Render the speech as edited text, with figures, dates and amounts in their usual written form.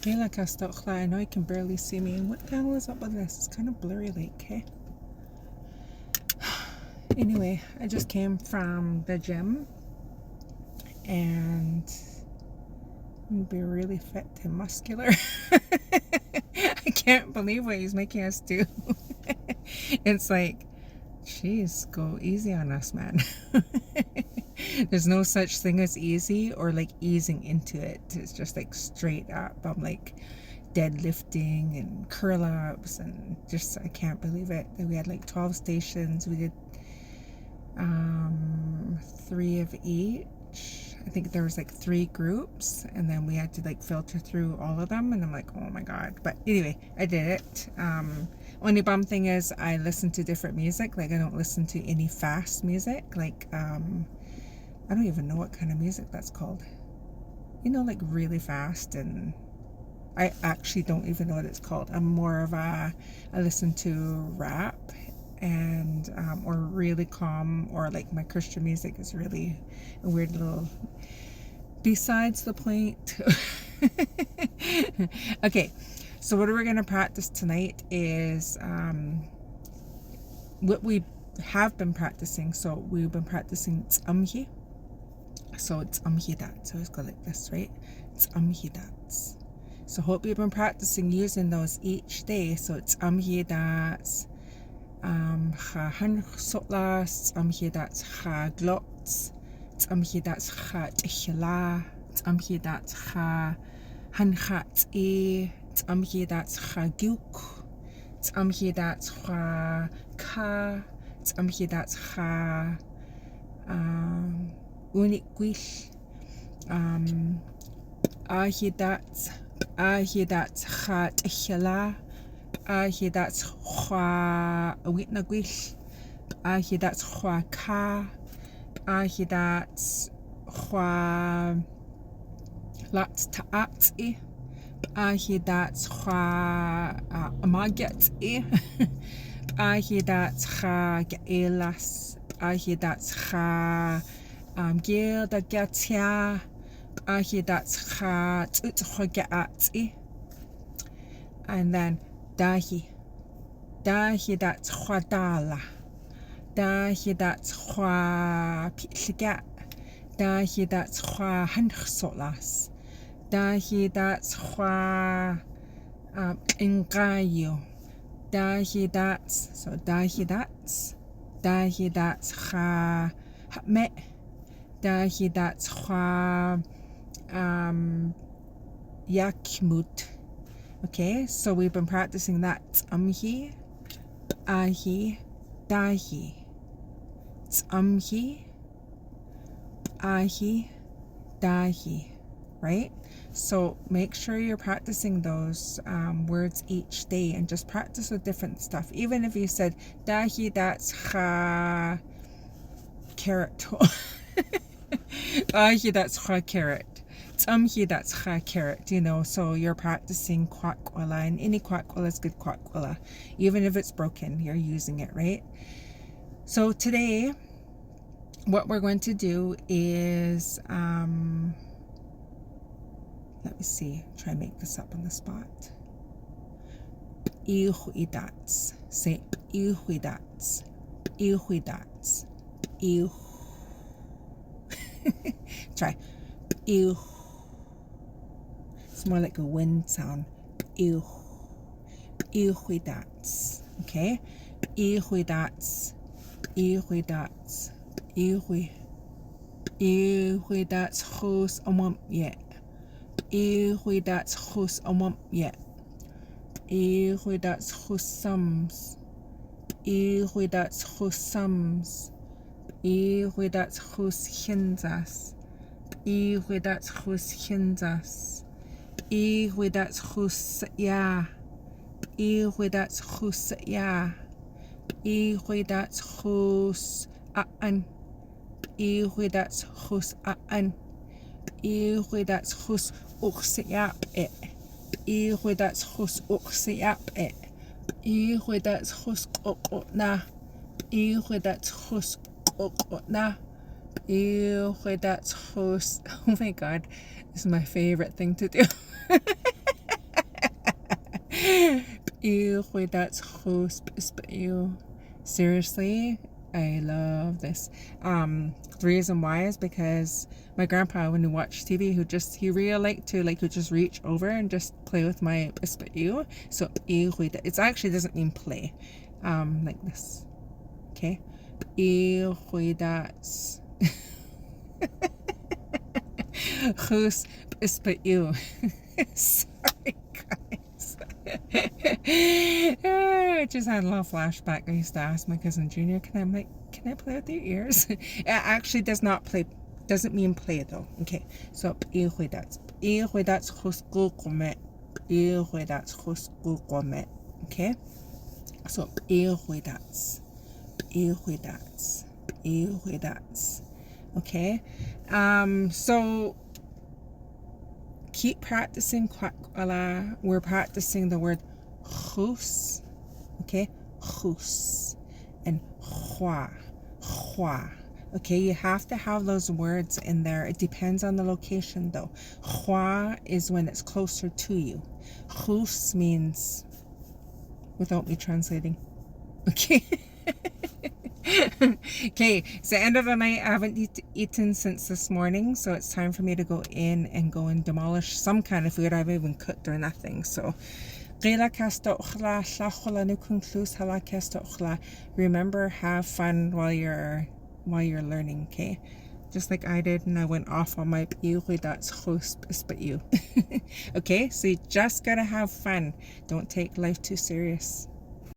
Kayla Castokla, I know you can barely see me. What the hell is up with this? It's kind of blurry like, okay? Anyway, I just came from the gym and I'm gonna be really fit and muscular. I can't believe what he's making us do. It's like, jeez, go easy on us, man. There's no such thing as easy or like easing into it. It's just like straight up. I'm like deadlifting and curl ups and just, I can't believe it. We had like 12 stations. We did 3 of each. I think there was like 3 groups, and then we had to like filter through all of them, and I'm like, oh my god. But anyway, I did it. Only bum thing is I listen to different music. Like I don't listen to any fast music. Like I don't even know what kind of music that's called. You know, like really fast, and I actually don't even know what it's called. I'm more of I listen to rap and or really calm, or like my Christian music is really a weird little, besides the point. Okay, so what we're going to practice tonight is what we have been practicing. So we've been practicing tz'amhi. So it's that. So it's go like this, right? Tz'amhi that's. So hope you've been practicing using those each day. So it's that's ha han sotlas, that's ha glots, that's ha tichla, that's ha han hat e, that's ha guk, that's ha ka, that's ha unik gwish, that's ha tichla, that's hwa witna gwish, that's hwa ka, that's hwa lat ta'at e, that's hwa amaget e, that's ha gaelas, that's ha gil da gatia, that's ha t'ut gaat e, and then dahi, that's hwadala, that's hwa pitliga, that's hwa hanchsolas, that's hwa ingayo, that's, so that's ha hatme, that's hwa yakmut. Okay, so we've been practicing that. Tz'amhi, ahi, dahi. Tz'amhi, ahi, dahi. Right? So make sure you're practicing those words each day, and just practice with different stuff. Even if you said dahi, that's ha carrot. Ahi, that's ha carrot. Tz'amhi, that's ha carrot, you know, so you're practicing kwakwala, and any kwakwala is good kwakwala. Even if it's broken, you're using it, right? So today, what we're going to do is, let me see, try and make this up on the spot. Ihuidats. Say ihuidats. Ihuidats. Try. Ew. It's more like a wind sound. Ew. Ihuidats. Okay? Ihuidats. Ihuidats. Ihuidats hos omum yet. Ihuidats hos omum yet. Ihuidats hos sums. Ihuidats hos sums. Ihuidats hos hinzas. Ihuidats hos hinzas. Ihuidats hos ya. Ihuidats hos ya. Ihuidats hos aan. Ihuidats hos aan. Ihuidats hos oxyap e. Ihuidats hos oxyap e. Ihuidats hos kokotna. Ihuidats hos kokotna. Ihuidats hos. Oh my god, this is my favorite thing to do. That's seriously, I love this. The reason why is because my grandpa, when he watched TV, he really liked to just reach over and just play with my espeu. So it actually doesn't mean play, like this. Okay, that's who's espeu. Sorry, guys. I just had a little flashback. I used to ask my cousin Junior, can I play with your ears? It actually doesn't mean play though. Okay, so that's okay, so that's okay. So keep practicing Kwak. We're practicing the word chus, okay, chus, and hua. Okay, you have to have those words in there. It depends on the location though. Hua is when it's closer to you. Chus means, without me translating. Okay. Okay, it's the end of the night. I haven't eaten since this morning, so it's time for me to go in and demolish some kind of food. I haven't even cooked or nothing. So remember, have fun while you're learning, okay? Just like I did, and I went off on my but you. Okay, so you just gotta have fun. Don't take life too serious.